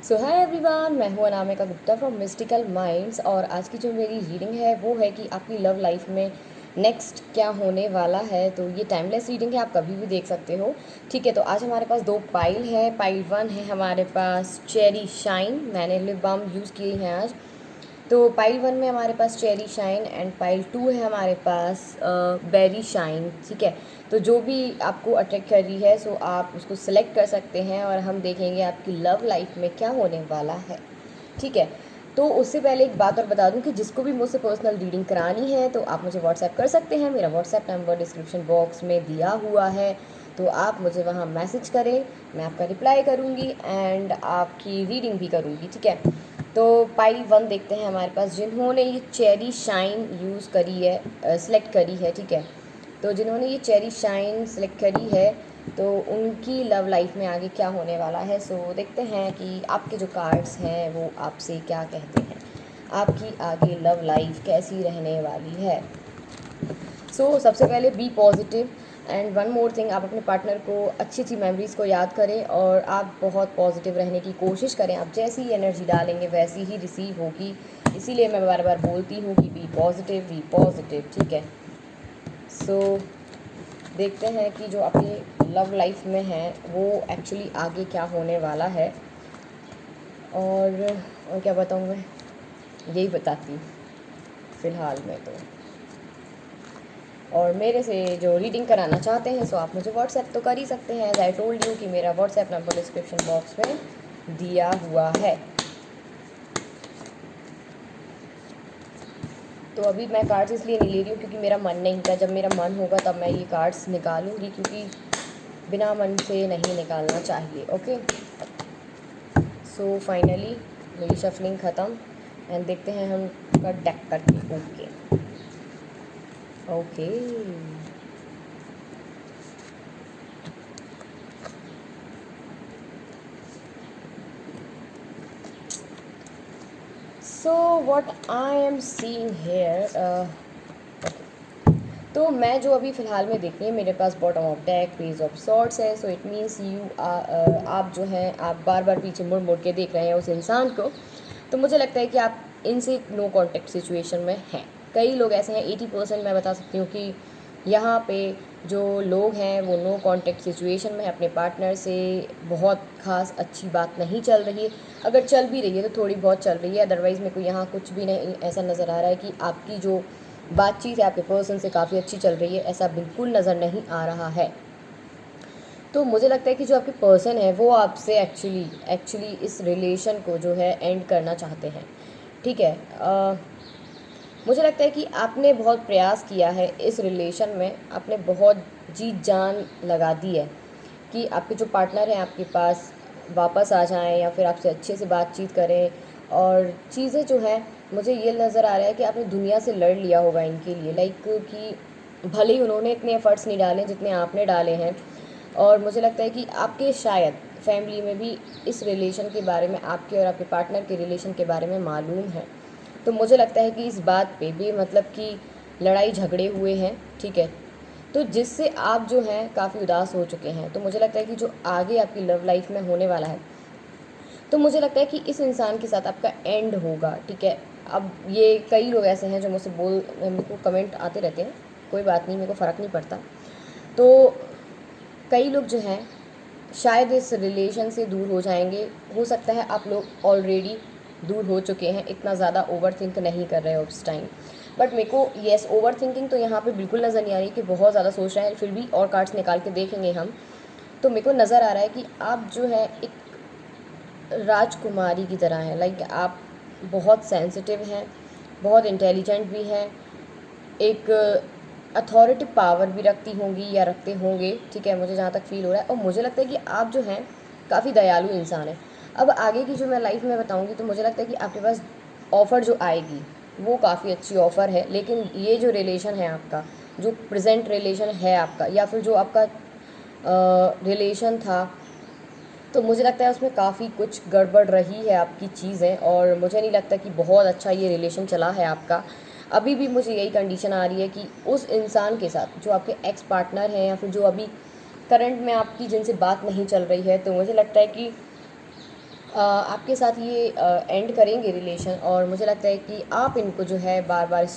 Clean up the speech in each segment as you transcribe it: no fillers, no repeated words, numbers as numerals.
सो hi everyone, मैं हूँ Anamika Gupta from mystical minds. और आज की जो मेरी रीडिंग है वो है कि आपकी लव लाइफ में नेक्स्ट क्या होने वाला है। तो ये टाइमलेस रीडिंग है, आप कभी भी देख सकते हो। ठीक है, तो आज हमारे पास दो पाइल है। पाइल वन है हमारे पास चेरी शाइन, मैंने लिप बाम यूज़ किए हैं आज। तो पाइल वन में हमारे पास cherry shine and pile two है हमारे पास बेरी शाइन। ठीक है, तो जो भी आपको अट्रैक्ट कर रही है सो आप उसको सिलेक्ट कर सकते हैं और हम देखेंगे आपकी लव लाइफ में क्या होने वाला है। ठीक है, तो उससे पहले एक बात और बता दूं कि जिसको भी मुझसे पर्सनल रीडिंग करानी है तो आप मुझे व्हाट्सएप कर सकते हैं। मेरा व्हाट्सएप नंबर डिस्क्रिप्शन बॉक्स में दिया हुआ है, तो आप मुझे वहाँ मैसेज करें, मैं आपका रिप्लाई करूँगी एंड आपकी रीडिंग भी करूँगी। ठीक है, तो पाइल वन देखते हैं हमारे पास जिन्होंने ये चेरी शाइन यूज़ करी है, सिलेक्ट करी है। ठीक है, तो जिन्होंने ये चेरी शाइन सेलेक्ट करी है तो उनकी लव लाइफ में आगे क्या होने वाला है। सो देखते हैं कि आपके जो कार्ड्स हैं वो आपसे क्या कहते हैं, आपकी आगे लव लाइफ कैसी रहने वाली है। सबसे पहले be positive and one more thing, आप अपने पार्टनर को अच्छी अच्छी मेमोरीज़ को याद करें और आप बहुत पॉजिटिव रहने की कोशिश करें। आप जैसी एनर्जी डालेंगे वैसी ही रिसीव होगी, इसीलिए मैं बार बार बोलती हूँ कि बी पॉजिटिव, बी पॉजिटिव। ठीक है, देखते हैं कि जो अपनी लव लाइफ में है वो एक्चुअली आगे क्या होने वाला है। और क्या बताऊँ मैं, यही बताती हूँ फ़िलहाल में तो। और मेरे से जो रीडिंग कराना चाहते हैं सो आप मुझे व्हाट्सएप तो कर ही सकते हैं। एज आई टोल्ड यू कि मेरा व्हाट्सएप नंबर डिस्क्रिप्शन बॉक्स में दिया हुआ है। तो अभी मैं कार्ड्स इसलिए नहीं ले रही हूँ क्योंकि मेरा मन नहीं था। जब मेरा मन होगा तब मैं ये कार्ड्स निकालूंगी, क्योंकि बिना मन से नहीं निकालना चाहिए। ओके, सो फाइनली मेरी शफलिंग ख़त्म एंड देखते हैं हम का डेक करके। Okay okay, so what I am seeing here, तो मैं जो अभी फ़िलहाल में देख रही है मेरे पास bottom of deck page of sorts है। सो इट मीन्स आप जो हैं आप बार बार पीछे मुड़ मुड़ के देख रहे हैं उस इंसान को। तो मुझे लगता है कि आप इनसे नो कांटेक्ट सिचुएशन में हैं। कई लोग ऐसे हैं, 80% मैं बता सकती हूँ कि यहाँ पे जो लोग हैं वो नो कांटेक्ट सिचुएशन में है अपने पार्टनर से। बहुत खास अच्छी बात नहीं चल रही है, अगर चल भी रही है तो थोड़ी बहुत चल रही है। अदरवाइज़ मेरे को यहाँ कुछ भी नहीं ऐसा नज़र आ रहा है कि आपकी जो बातचीत है आपके पर्सन से काफ़ी अच्छी चल रही है, ऐसा बिल्कुल नज़र नहीं आ रहा है। तो मुझे लगता है कि जो आपके पर्सन है वो आपसे एक्चुअली इस रिलेशन को जो है एंड करना चाहते हैं। ठीक है, मुझे लगता है कि आपने बहुत प्रयास किया है इस रिलेशन में, आपने बहुत जी जान लगा दी है कि आपके जो पार्टनर हैं आपके पास वापस आ जाएं या फिर आपसे अच्छे से बातचीत करें। और चीज़ें जो हैं, मुझे ये नज़र आ रहा है कि आपने दुनिया से लड़ लिया होगा इनके लिए। लाइक कि भले ही उन्होंने इतने एफर्ट्स नहीं डाले जितने आपने डाले हैं। और मुझे लगता है कि आपके शायद फैमिली में भी इस रिलेशन के बारे में, आपके और आपके पार्टनर के रिलेशन के बारे में मालूम है। तो मुझे लगता है कि इस बात पे भी मतलब कि लड़ाई झगड़े हुए हैं। ठीक है, तो जिससे आप जो हैं काफ़ी उदास हो चुके हैं। तो मुझे लगता है कि जो आगे आपकी लव लाइफ में होने वाला है, तो मुझे लगता है कि इस इंसान के साथ आपका एंड होगा। ठीक है, अब ये कई लोग ऐसे हैं जो मुझसे मेरे को कमेंट आते रहते हैं, कोई बात नहीं, मेरे को फ़र्क नहीं पड़ता। तो कई लोग जो हैं शायद इस रिलेशन से दूर हो जाएंगे। हो सकता है आप लोग ऑलरेडी दूर हो चुके हैं, इतना ज़्यादा ओवर थिंक नहीं कर रहे हो उस टाइम। बट मेरे को येस, ओवर थिंकिंग तो यहाँ पे बिल्कुल नज़र नहीं आ रही कि बहुत ज़्यादा सोच रहे हैं। फिर भी और कार्ड्स निकाल के देखेंगे हम, तो मेरे को नज़र आ रहा है कि आप जो है एक राजकुमारी की तरह हैं। लाइक आप बहुत सेंसिटिव हैं, बहुत इंटेलिजेंट भी हैं, एक अथॉरिटी पावर भी रखती होंगी या रखते होंगे। ठीक है, मुझे जहाँ तक फील हो रहा है। और मुझे लगता है कि आप जो हैं काफ़ी दयालु इंसान हैं। अब आगे की जो मैं लाइफ में बताऊँगी तो मुझे लगता है कि आपके पास ऑफ़र जो आएगी वो काफ़ी अच्छी ऑफ़र है। लेकिन ये जो रिलेशन है आपका, जो प्रेजेंट रिलेशन है आपका, या फिर जो आपका रिलेशन था, तो मुझे लगता है उसमें काफ़ी कुछ गड़बड़ रही है आपकी चीज़ें। और मुझे नहीं लगता कि बहुत अच्छा ये रिलेशन चला है आपका। अभी भी मुझे यही कंडीशन आ रही है कि उस इंसान के साथ जो आपके एक्स पार्टनर हैं या फिर जो अभी करंट में आपकी जिनसे बात नहीं चल रही है, तो मुझे लगता है कि आपके साथ ये एंड करेंगे रिलेशन, और मुझे लगता है कि आप इनको जो है बार बार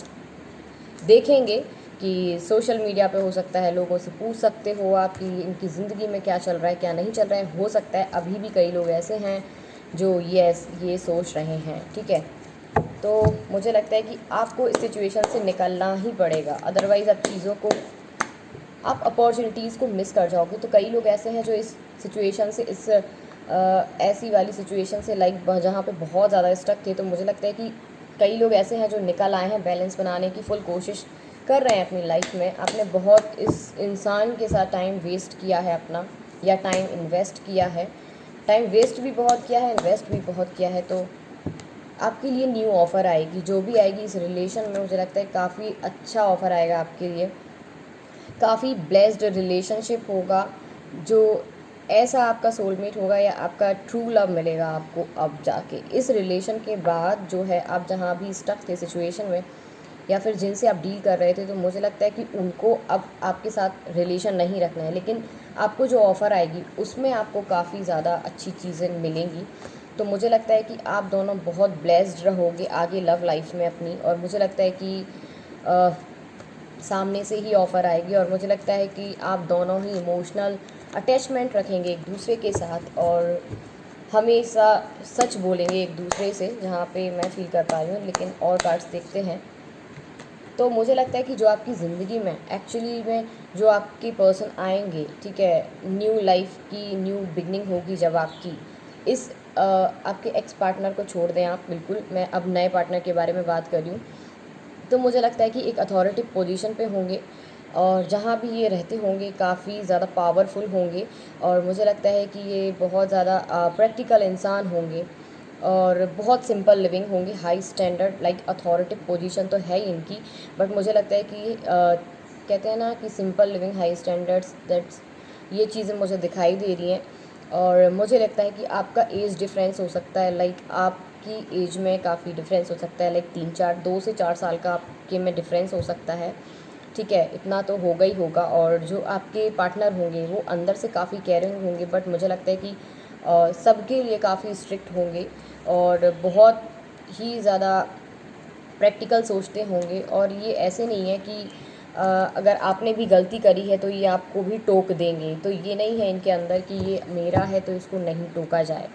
देखेंगे कि सोशल मीडिया पे हो सकता है लोगों से पूछ सकते हो आप कि इनकी ज़िंदगी में क्या चल रहा है क्या नहीं चल रहा है। हो सकता है अभी भी कई लोग ऐसे हैं जो ये सोच रहे हैं, ठीक है। तो मुझे लगता है कि आपको इस सिचुएशन से निकलना ही पड़ेगा, अदरवाइज़ आप अपॉर्चुनिटीज़ को मिस कर जाओगे। तो कई लोग ऐसे हैं जो इस सिचुएशन से ऐसी वाली सिचुएशन से जहाँ पे बहुत ज़्यादा स्टक थे, तो मुझे लगता है कि कई लोग ऐसे हैं जो निकल आए हैं, बैलेंस बनाने की फुल कोशिश कर रहे हैं अपनी लाइफ में। आपने बहुत इस इंसान के साथ टाइम वेस्ट किया है अपना, या टाइम इन्वेस्ट किया है, टाइम वेस्ट भी बहुत किया है, इन्वेस्ट भी बहुत किया है। तो आपके लिए न्यू ऑफ़र आएगी, जो भी आएगी इस रिलेशन में, मुझे लगता है काफ़ी अच्छा ऑफ़र आएगा आपके लिए, काफ़ी ब्लेस्ड रिलेशनशिप होगा, जो ऐसा आपका सोलमेट होगा या आपका ट्रू लव मिलेगा आपको अब जाके। इस रिलेशन के बाद जो है, आप जहाँ भी स्टक थे सिचुएशन में, या फिर जिनसे आप डील कर रहे थे, तो मुझे लगता है कि उनको अब आपके साथ रिलेशन नहीं रखना है, लेकिन आपको जो ऑफ़र आएगी उसमें आपको काफ़ी ज़्यादा अच्छी चीज़ें मिलेंगी। तो मुझे लगता है कि आप दोनों बहुत ब्लेस्ड रहोगे आगे लव लाइफ में अपनी, और मुझे लगता है कि सामने से ही ऑफ़र आएगी, और मुझे लगता है कि आप दोनों ही इमोशनल अटैचमेंट रखेंगे एक दूसरे के साथ, और हमेशा सच बोलेंगे एक दूसरे से, जहाँ पे मैं फ़ील कर पा रही हूँ। लेकिन और कार्ड्स देखते हैं, तो मुझे लगता है कि जो आपकी ज़िंदगी में एक्चुअली में जो आपके पर्सन आएंगे, ठीक है, न्यू लाइफ की न्यू बिगनिंग होगी जब आपकी इस आपके एक्स पार्टनर को छोड़ दें आप, बिल्कुल मैं अब नए पार्टनर के बारे में बात कर रही हूँ। तो मुझे लगता है कि एक अथॉरिटी पोजीशन पे होंगे, और जहाँ भी ये रहते होंगे काफ़ी ज़्यादा पावरफुल होंगे, और मुझे लगता है कि ये बहुत ज़्यादा प्रैक्टिकल इंसान होंगे, और बहुत सिंपल लिविंग होंगे, high standard like authority position तो है ही इनकी, बट मुझे लगता है कि कहते हैं ना कि simple living high standards, that's ये चीज़ें मुझे दिखाई दे रही हैं। और मुझे लगता है कि आपका एज डिफरेंस हो सकता है, लाइक आपकी एज में काफ़ी डिफरेंस हो सकता है, लाइक 2 से 4 साल का आपके में डिफरेंस हो सकता है, ठीक है, इतना तो होगा ही होगा। और जो आपके पार्टनर होंगे वो अंदर से काफ़ी केयरिंग होंगे, बट मुझे लगता है कि सबके लिए काफ़ी स्ट्रिक्ट होंगे, और बहुत ही ज़्यादा प्रैक्टिकल सोचते होंगे। और ये ऐसे नहीं है कि अगर आपने भी गलती करी है तो ये आपको भी टोक देंगे, तो ये नहीं है इनके अंदर कि ये मेरा है तो इसको नहीं टोका जाए,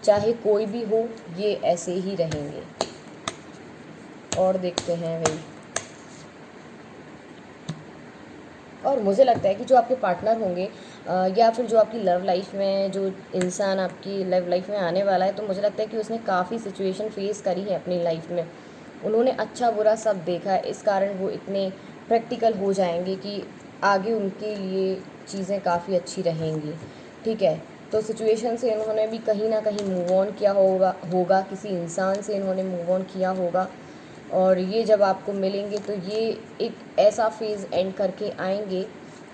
चाहे कोई भी हो, ये ऐसे ही रहेंगे। और देखते हैं भाई, और मुझे लगता है कि जो आपके पार्टनर होंगे या फिर जो आपकी लव लाइफ में जो इंसान आपकी लव लाइफ में आने वाला है, तो मुझे लगता है कि उसने काफ़ी सिचुएशन फेस करी है अपनी लाइफ में, उन्होंने अच्छा बुरा सब देखा है, इस कारण वो इतने प्रैक्टिकल हो जाएंगे कि आगे उनके लिए चीज़ें काफ़ी अच्छी रहेंगी, ठीक है। तो सिचुएशन से इन्होंने भी कहीं ना कहीं मूव ऑन किया होगा किसी इंसान से इन्होंने मूव ऑन किया होगा, और ये जब आपको मिलेंगे तो ये एक ऐसा फेज़ एंड करके आएंगे।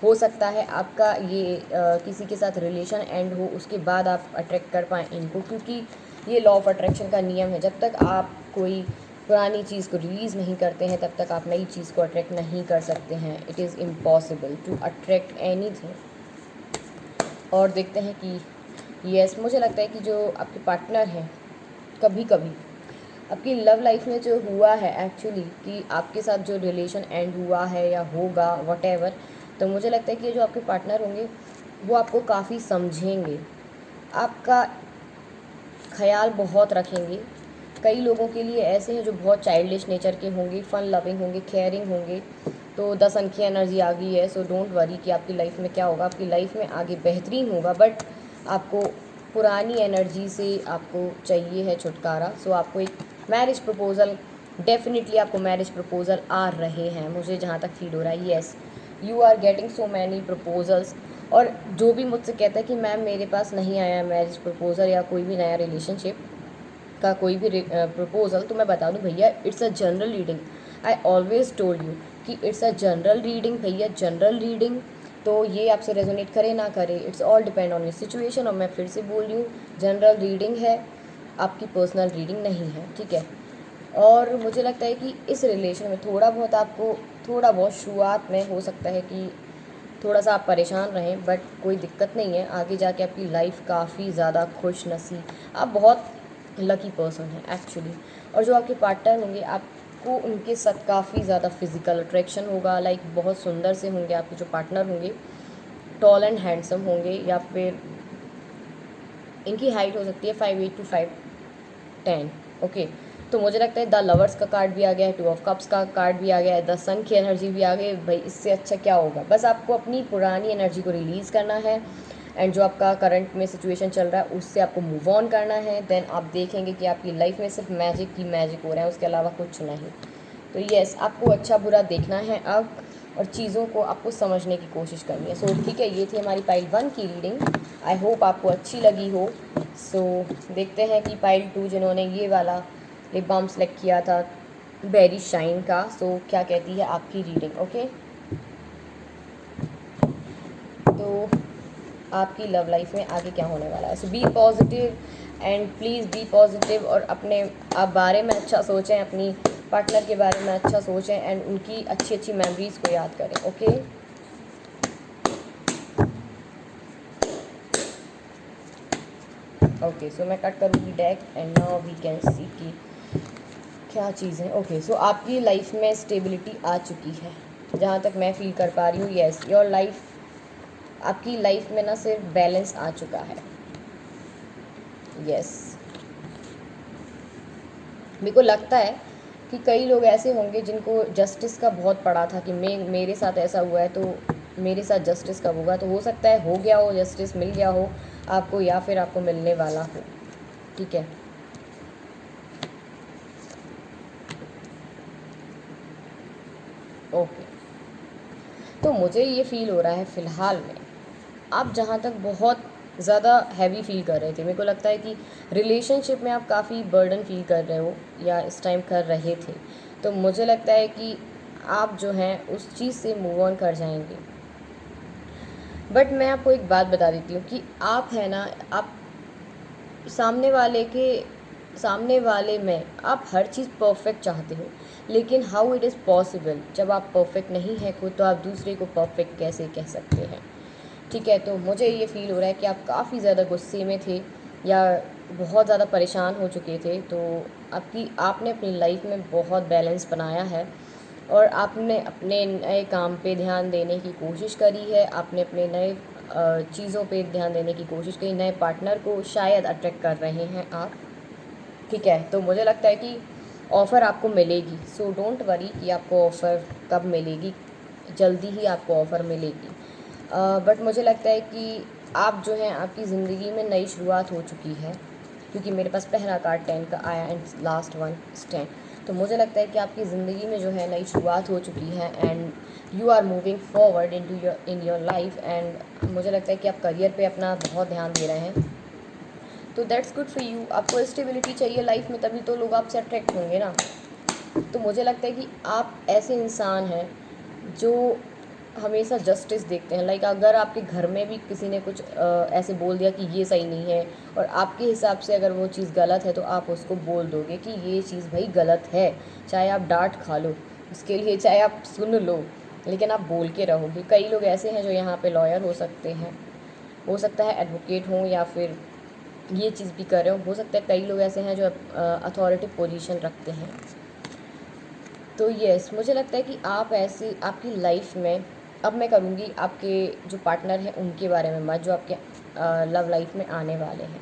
हो सकता है आपका ये किसी के साथ रिलेशन एंड हो, उसके बाद आप अट्रैक्ट कर पाएँ इनको, क्योंकि ये लॉ ऑफ अट्रैक्शन का नियम है, जब तक आप कोई पुरानी चीज़ को रिलीज़ नहीं करते हैं तब तक आप नई चीज़ को अट्रैक्ट नहीं कर सकते हैं। It is impossible to attract anything. और देखते हैं कि यस, मुझे लगता है कि जो आपके पार्टनर हैं, कभी कभी आपकी लव लाइफ में जो हुआ है एक्चुअली कि आपके साथ जो रिलेशन एंड हुआ है या होगा वटेवर, तो मुझे लगता है कि जो आपके पार्टनर होंगे वो आपको काफ़ी समझेंगे, आपका ख्याल बहुत रखेंगे। कई लोगों के लिए ऐसे हैं जो बहुत चाइल्डिश नेचर के होंगे, फ़न लविंग होंगे, केयरिंग होंगे। तो 10 अंक की एनर्जी आ गई है, सो डोंट वरी कि आपकी लाइफ में क्या होगा, आपकी लाइफ में आगे बेहतरीन होगा, बट आपको पुरानी एनर्जी से आपको चाहिए है छुटकारा। सो आपको एक मैरिज प्रपोज़ल, डेफिनेटली आपको मैरिज प्रपोज़ल आ रहे हैं, मुझे जहाँ तक फील हो रहा है। Yes, you are getting so many proposals. और जो भी मुझसे कहता है कि मैम मेरे पास नहीं आया मैरिज प्रपोज़ल या कोई भी नया रिलेशनशिप का कोई भी प्रपोज़ल, तो मैं बता दूं भैया, it's a general reading. I always told you कि इट्स अ जनरल रीडिंग भैया, जनरल रीडिंग। तो ये आपसे रेजोनेट करे ना करे, it's all depend on your situation. और मैं फिर से बोल रही हूँ, जनरल रीडिंग है, आपकी पर्सनल रीडिंग नहीं है, ठीक है। और मुझे लगता है कि इस रिलेशन में थोड़ा बहुत आपको, थोड़ा बहुत शुरुआत में हो सकता है कि थोड़ा सा आप परेशान रहें, बट कोई दिक्कत नहीं है, आगे जाके आपकी लाइफ काफ़ी ज़्यादा खुश नसीब, आप बहुत लकी पर्सन हैं एक्चुअली। और जो आपके पार्टनर होंगे, आपको उनके साथ काफ़ी ज़्यादा फिज़िकल अट्रैक्शन होगा, लाइक बहुत सुंदर से होंगे आपके जो पार्टनर होंगे, टॉल एंड हैंडसम होंगे, या फिर इनकी हाइट हो सकती है 5'8" to 5'10", ओके। तो मुझे लगता है द लवर्स का कार्ड भी आ गया है, 2 of Cups का कार्ड भी आ गया है, द सन की एनर्जी भी आ गई है। भाई इससे अच्छा क्या होगा, बस आपको अपनी पुरानी एनर्जी को रिलीज़ करना है, एंड जो आपका करंट में सिचुएशन चल रहा है उससे आपको मूव ऑन करना है। देन आप देखेंगे कि आपकी लाइफ में सिर्फ मैजिक ही मैजिक हो रहा है, उसके अलावा कुछ नहीं। तो यस, आपको अच्छा बुरा देखना है अब, और चीज़ों को आपको समझने की कोशिश करनी है। सो ठीक है, ये थी हमारी पाइल 1 की रीडिंग। आई होप आपको अच्छी लगी हो। सो देखते हैं कि पाइल 2 जिन्होंने ये वाला लिप बाम सेलेक्ट किया था बेरी शाइन का, सो क्या कहती है आपकी रीडिंग। ओके, तो आपकी लव लाइफ में आगे क्या होने वाला है। So be positive and please be positive, और अपने आप बारे में अच्छा सोचें, अपनी पार्टनर के बारे में अच्छा सोचें, एंड उनकी अच्छी अच्छी मेमोरीज़ को याद करें। ओके, ओके, सो मैं कट करूँगी deck, and now we can see कि क्या चीज़ें। ओके, सो आपकी लाइफ में स्टेबिलिटी आ चुकी है, जहाँ तक मैं फील कर पा रही हूँ। येस, योर लाइफ, आपकी लाइफ में ना सिर्फ बैलेंस आ चुका है। यस, मेरे को लगता है कि कई लोग ऐसे होंगे जिनको जस्टिस का बहुत पड़ा था कि मेरे साथ ऐसा हुआ है, तो मेरे साथ जस्टिस कब होगा। तो हो सकता है हो गया हो, जस्टिस मिल गया हो आपको, या फिर आपको मिलने वाला हो। ठीक है, ओके। तो मुझे ये फील हो रहा है फ़िलहाल में, आप जहाँ तक बहुत ज़्यादा हैवी फील कर रहे थे, मेरे को लगता है कि रिलेशनशिप में आप काफ़ी बर्डन फील कर रहे हो, या इस टाइम कर रहे थे। तो मुझे लगता है कि आप जो हैं उस चीज़ से मूव ऑन कर जाएंगे। बट मैं आपको एक बात बता देती हूँ कि आप है ना, आप सामने वाले के सामने वाले में आप हर चीज़ परफेक्ट चाहते हो, लेकिन हाउ इट इज़ पॉसिबल, जब आप परफेक्ट नहीं है खुद, तो आप दूसरे को परफेक्ट कैसे कह सकते हैं। ठीक है, तो मुझे ये फ़ील हो रहा है कि आप काफ़ी ज़्यादा गुस्से में थे, या बहुत ज़्यादा परेशान हो चुके थे। तो आपने अपनी लाइफ में बहुत बैलेंस बनाया है, और आपने अपने नए काम पे ध्यान देने की कोशिश करी है, आपने अपने नए चीज़ों पे ध्यान देने की कोशिश करी, नए पार्टनर को शायद अट्रैक्ट कर रहे हैं आप। ठीक है, तो मुझे लगता है कि ऑफ़र आपको मिलेगी, सो डोंट वरी कि आपको ऑफ़र कब मिलेगी, जल्दी ही आपको ऑफ़र मिलेगी। बट मुझे लगता है कि आप जो हैं, आपकी ज़िंदगी में नई शुरुआत हो चुकी है, क्योंकि मेरे पास पहला कार्ड 10 का आया, एंड लास्ट वन 10। तो मुझे लगता है कि आपकी ज़िंदगी में जो है नई शुरुआत हो चुकी है, and you are moving forward in your life. And मुझे लगता है कि आप करियर पे अपना बहुत ध्यान दे रहे हैं, तो दैट्स गुड फॉर यू। आपको स्टेबिलिटी चाहिए लाइफ में, तभी तो लोग आपसे अट्रैक्ट होंगे ना। तो मुझे लगता है कि आप ऐसे इंसान हैं जो हमेशा जस्टिस देखते हैं। लाइक अगर आपके घर में भी किसी ने कुछ ऐसे बोल दिया कि ये सही नहीं है, और आपके हिसाब से अगर वो चीज़ गलत है, तो आप उसको बोल दोगे कि ये चीज़ भाई गलत है, चाहे आप डांट खा लो उसके लिए, चाहे आप सुन लो, लेकिन आप बोल के रहोगे। कई लोग ऐसे हैं जो यहाँ पे लॉयर हो सकते हैं, हो सकता है एडवोकेट हों, या फिर ये चीज़ भी कर रहे हो सकता है कई लोग ऐसे हैं जो अथॉरिटी पोजीशन रखते हैं। तो यस, मुझे लगता है कि आप ऐसे आपकी लाइफ में, अब मैं करूँगी आपके जो पार्टनर हैं उनके बारे में बात, जो आपके लव लाइफ में आने वाले हैं।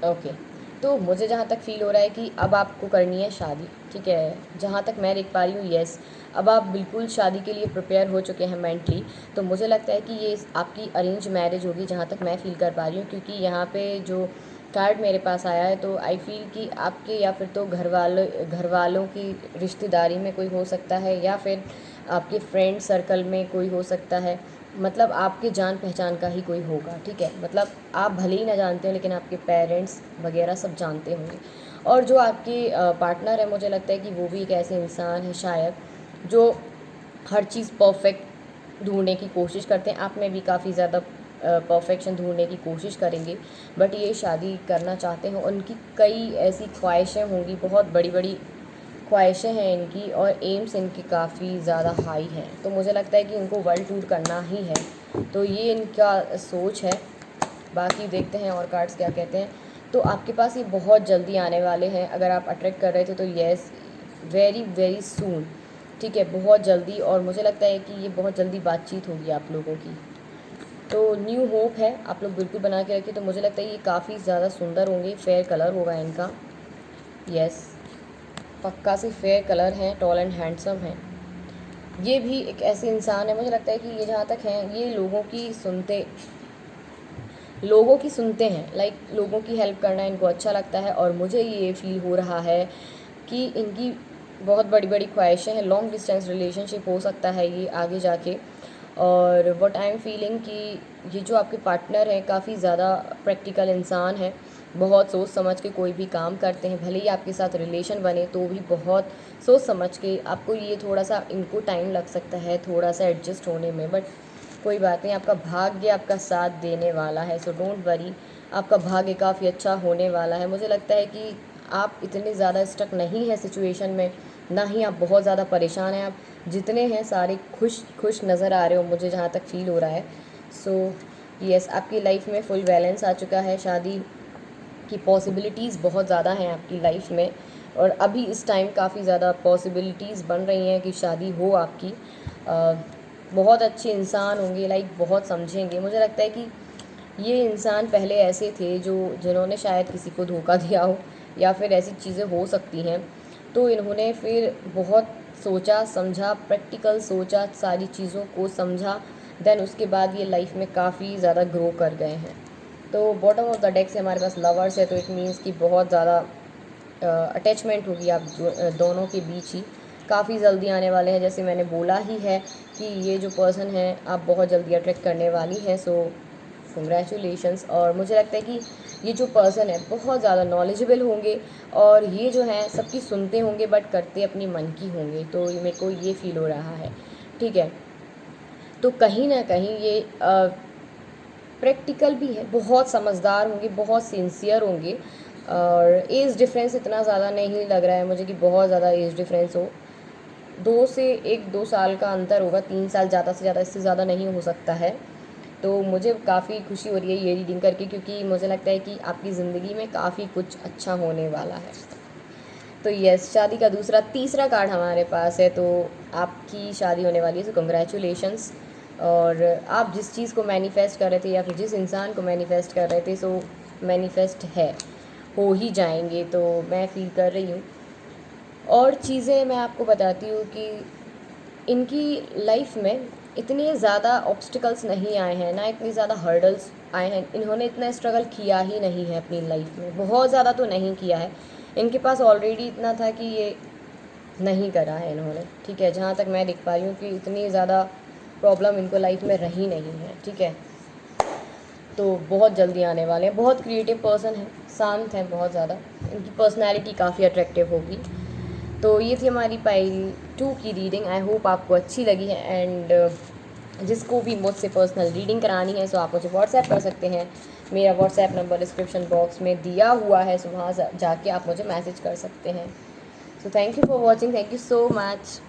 ओके, तो मुझे जहाँ तक फ़ील हो रहा है कि अब आपको करनी है शादी। ठीक है, जहाँ तक मैं देख पा रही हूँ, यस, अब आप बिल्कुल शादी के लिए प्रिपेयर हो चुके हैं मेंटली। तो मुझे लगता है कि ये आपकी अरेंज मैरिज होगी, जहाँ तक मैं फ़ील कर पा रही हूँ, क्योंकि यहाँ पे जो कार्ड मेरे पास आया है, तो आई फील कि आपके या फिर तो घर वालों की रिश्तेदारी में कोई हो सकता है, या फिर आपके फ्रेंड सर्कल में कोई हो सकता है, मतलब आपके जान पहचान का ही कोई होगा। ठीक है, मतलब आप भले ही ना जानते हो, लेकिन आपके पेरेंट्स वगैरह सब जानते होंगे। और जो आपके पार्टनर है, मुझे लगता है कि वो भी एक ऐसे इंसान है शायद जो हर चीज़ परफेक्ट ढूंढने की कोशिश करते हैं। आप में भी काफ़ी ज़्यादा परफेक्शन ढूंढने की कोशिश करेंगे, बट ये शादी करना चाहते हैं। उनकी कई ऐसी ख्वाहिशें होंगी, बहुत बड़ी बड़ी ख्वाहिशें हैं इनकी और एम्स इनके काफ़ी ज़्यादा हाई हैं, तो मुझे लगता है कि इनको वर्ल्ड टूर करना ही है, तो ये इनका सोच है। बाकी देखते हैं और कार्ड्स क्या कहते हैं। तो आपके पास ये बहुत जल्दी आने वाले हैं, अगर आप अट्रैक्ट कर रहे थे तो येस, वेरी वेरी सून, ठीक है, बहुत जल्दी। और मुझे लगता है कि ये बहुत जल्दी बातचीत होगी आप लोगों की, तो न्यू होप है, आप लोग बिल्कुल बना के रखिए। तो मुझे लगता है ये काफ़ी ज़्यादा सुंदर होंगे, फेयर कलर होगा इनका, यस, पक्का से फेयर कलर हैं, टॉल एंड हैंडसम हैं। ये भी एक ऐसे इंसान है, मुझे लगता है कि ये जहाँ तक हैं ये लोगों की सुनते हैं, लाइक लोगों की हेल्प करना इनको अच्छा लगता है। और मुझे ये फील हो रहा है कि इनकी बहुत बड़ी बड़ी ख्वाहिशें हैं, लॉन्ग डिस्टेंस रिलेशनशिप हो सकता है ये आगे जाके। और व्हाट आई एम फीलिंग कि ये जो आपके पार्टनर हैं काफ़ी ज़्यादा प्रैक्टिकल इंसान है, बहुत सोच समझ के कोई भी काम करते हैं, भले ही आपके साथ रिलेशन बने तो भी बहुत सोच समझ के। आपको ये थोड़ा सा इनको टाइम लग सकता है थोड़ा सा एडजस्ट होने में, बट कोई बात नहीं, आपका भाग्य आपका साथ देने वाला है, सो डोंट वरी, आपका भाग्य काफ़ी अच्छा होने वाला है। मुझे लगता है कि आप इतने ज़्यादा स्टक नहीं है सिचुएशन में, ना ही आप बहुत ज़्यादा परेशान हैं, आप जितने हैं सारे खुश खुश नज़र आ रहे हो, मुझे जहाँ तक फील हो रहा है। सो यस, आपकी लाइफ में फुल बैलेंस आ चुका है, शादी की पॉसिबिलिटीज़ बहुत ज़्यादा हैं आपकी लाइफ में, और अभी इस टाइम काफ़ी ज़्यादा पॉसिबिलिटीज़ बन रही हैं कि शादी हो आपकी। बहुत अच्छे इंसान होंगे, लाइक बहुत समझेंगे। मुझे लगता है कि ये इंसान पहले ऐसे थे जिन्होंने शायद किसी को धोखा दिया हो, या फिर ऐसी चीज़ें हो सकती हैं, तो इन्होंने फिर बहुत सोचा समझा, प्रैक्टिकल सोचा, सारी चीज़ों को समझा, देन उसके बाद ये लाइफ में काफ़ी ज़्यादा ग्रो कर गए हैं। तो बॉटम ऑफ द डेक से हमारे पास लवर्स है, तो इट मीन्स कि बहुत ज़्यादा अटैचमेंट होगी आप दोनों के बीच ही, काफ़ी जल्दी आने वाले हैं। जैसे मैंने बोला ही है कि ये जो पर्सन है आप बहुत जल्दी अट्रैक्ट करने वाली हैं, सो कंग्रेचुलेशंस। और मुझे लगता है कि ये जो पर्सन है बहुत ज़्यादा नॉलेजेबल होंगे, और ये जो हैं सबकी सुनते होंगे बट करते अपनी मन की होंगे, तो मेरे को ये फील हो रहा है, ठीक है। तो कहीं ना कहीं ये प्रैक्टिकल भी है, बहुत समझदार होंगे, बहुत सिंसियर होंगे। और एज डिफरेंस इतना ज़्यादा नहीं लग रहा है मुझे कि बहुत ज़्यादा एज डिफरेंस हो, 2 साल का अंतर होगा, 3 साल ज़्यादा से ज़्यादा, इससे ज़्यादा नहीं हो सकता है। तो मुझे काफ़ी खुशी हो रही है ये रीडिंग करके, क्योंकि मुझे लगता है कि आपकी ज़िंदगी में काफ़ी कुछ अच्छा होने वाला है। तो यस, शादी का तीसरा कार्ड हमारे पास है, तो आपकी शादी होने वाली है, सो कंग्रेचुलेशंस। और आप जिस चीज़ को मैनिफेस्ट कर रहे थे या फिर जिस इंसान को मैनिफेस्ट कर रहे थे, सो मैनिफेस्ट है, हो ही जाएंगे, तो मैं फील कर रही हूँ। और चीज़ें मैं आपको बताती हूँ कि इनकी लाइफ में इतने ज़्यादा ऑब्स्टिकल्स नहीं आए हैं, ना इतनी ज़्यादा हर्डल्स आए हैं, इन्होंने इतना स्ट्रगल किया ही नहीं है अपनी लाइफ में, बहुत ज़्यादा तो नहीं किया है, इनके पास ऑलरेडी इतना था कि ये नहीं करा है इन्होंने, ठीक है। जहाँ तक मैं देख पा रही हूँ कि इतनी ज़्यादा प्रॉब्लम इनको लाइफ में रही नहीं है, ठीक है। तो बहुत जल्दी आने वाले हैं, बहुत क्रिएटिव पर्सन है, शांत हैं बहुत ज़्यादा, इनकी पर्सनैलिटी काफ़ी अट्रैक्टिव होगी। तो ये थी हमारी पाइल 2 की रीडिंग, आई होप आपको अच्छी लगी है। एंड जिसको भी मुझसे पर्सनल रीडिंग करानी है सो आप मुझे व्हाट्सएप कर सकते हैं, मेरा व्हाट्सएप नंबर डिस्क्रिप्शन बॉक्स में दिया हुआ है, सो वहाँ जाके आप मुझे मैसेज कर सकते हैं। So thank you for watching, thank you so much.